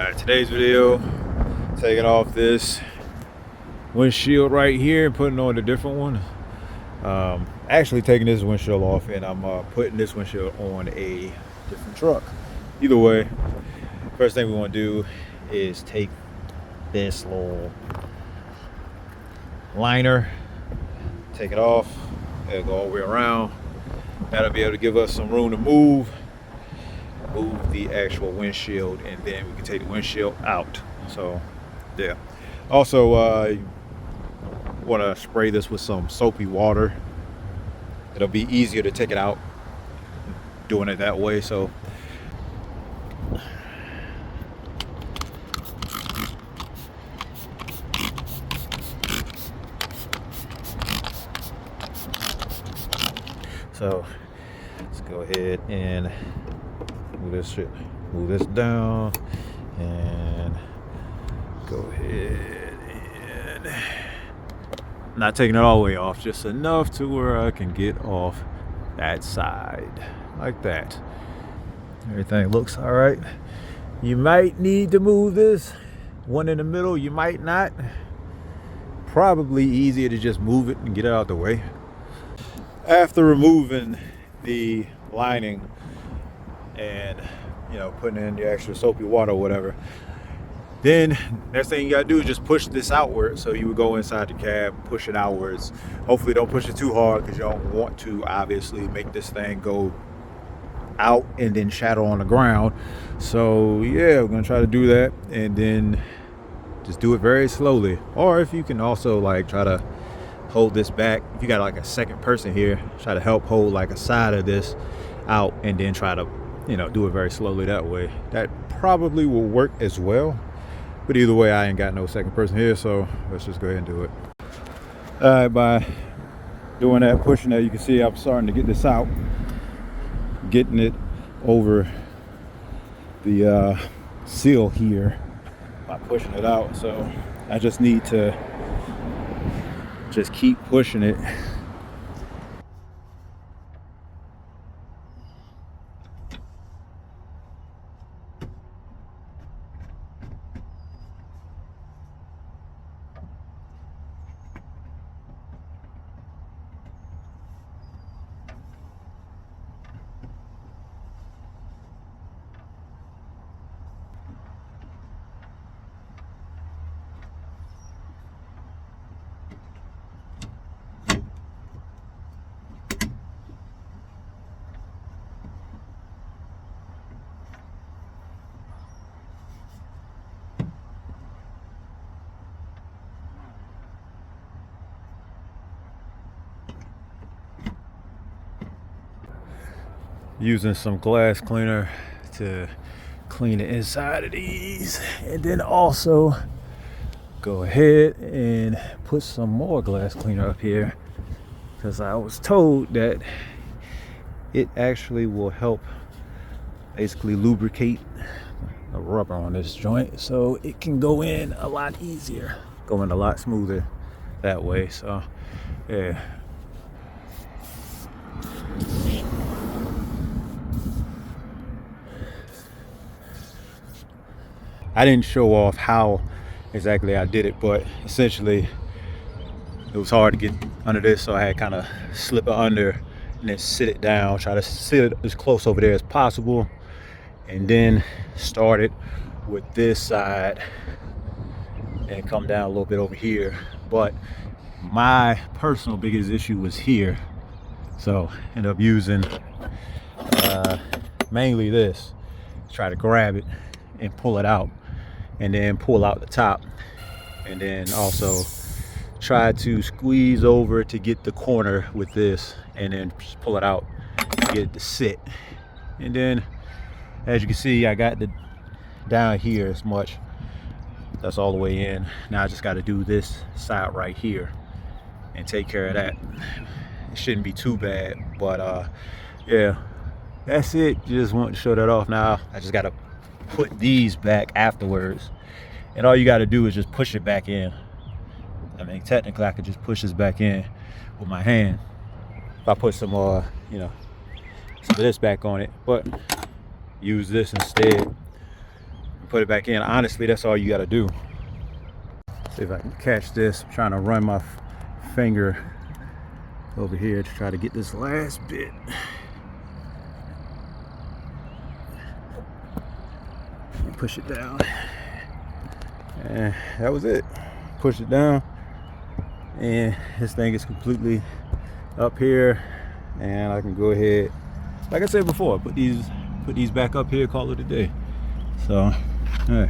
Today's video, taking off this windshield right here and putting on a different one. Actually taking this windshield off and I'm putting this windshield on a different truck. Either way, first thing we want to do is take this little liner, take it off, it'll go all the way around. That'll be able to give us some room to move the actual windshield, and then we can take the windshield out. So yeah, also want to spray this with some soapy water. It'll be easier to take it out doing it that way. So let's go ahead and move this down and go ahead and not taking it all the way off, just enough to where I can get off that side like that. Everything looks all right. You might need to move this one in the middle, you might not. Probably easier to just move it and get it out the way. After removing the lining and putting in the extra soapy water or whatever, then next thing you gotta do is just push this outward. So you would go inside the cab, push it outwards. Hopefully don't push it too hard, because you don't want to obviously make this thing go out and then shatter on the ground. So yeah, we're gonna try to do that, and then just do it very slowly. Or if you can also like try to hold this back, if you got like a second person here, try to help hold like a side of this out, and then try to do it very slowly that way. That probably will work as well, but either way, I ain't got no second person here, so let's just go ahead and do it. All right, by doing that, pushing that, you can see I'm starting to get this out, getting it over the seal here by pushing it out. So I just need to just keep pushing it. Using some glass cleaner to clean the inside of these, and then also go ahead and put some more glass cleaner up here, because I was told that it actually will help basically lubricate the rubber on this joint, so it can go in a lot easier, go in a lot smoother that way. So yeah, I didn't show off how exactly I did it, but essentially it was hard to get under this, so I had kind of slip it under and then sit it down, try to sit it as close over there as possible, and then start it with this side and come down a little bit over here. But my personal biggest issue was here, so ended up using mainly this, try to grab it and pull it out, and then pull out the top, and then also try to squeeze over to get the corner with this, and then just pull it out to get it to sit. And then as you can see, I got the down here as much, that's all the way in. Now I just got to do this side right here and take care of that. It shouldn't be too bad, but yeah, that's it. Just want to show that off. Now I just got to put these back afterwards, and all you got to do is just push it back in. I mean, technically I could just push this back in with my hand if I put some some of this back on it, but use this instead. put it back in. Honestly, that's all you got to do. See if I can catch this. I'm trying to run my finger over here to try to get this last bit. Push it down, and that was it. Push it down, and this thing is completely up here, and I can go ahead, like I said before, put these back up here, call it a day. So all right.